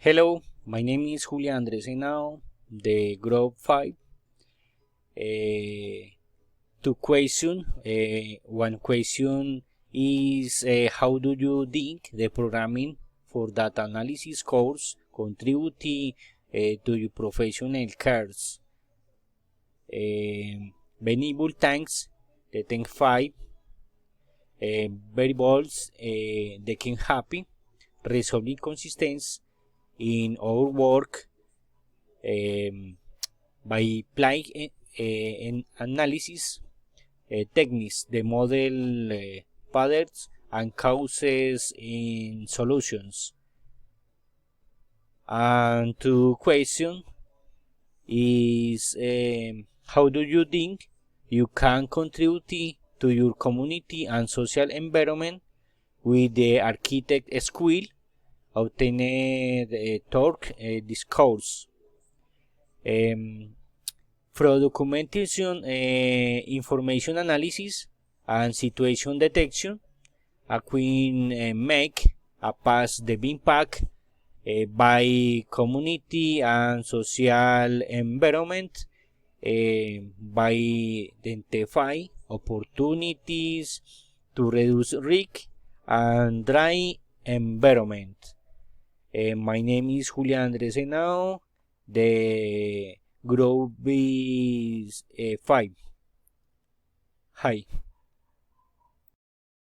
Hello, my name is Julian Andres Henao, the Group 5. Two questions. One question is how do you think the programming for data analysis course contribute to your professional careers? Many thanks. The Tank 5 variables they can happy resolving consistency in our work by applying an analysis techniques, the model patterns and causes in solutions. And two question is how do you think you can contribute to your community and social environment with the architect skill obtained through this course? For documentation, information analysis, and situation detection, I can make a pass the impact by community and social environment by identify opportunities to reduce risk and dry environment. My name is Julian Andres Henao. The group is 5. Hi.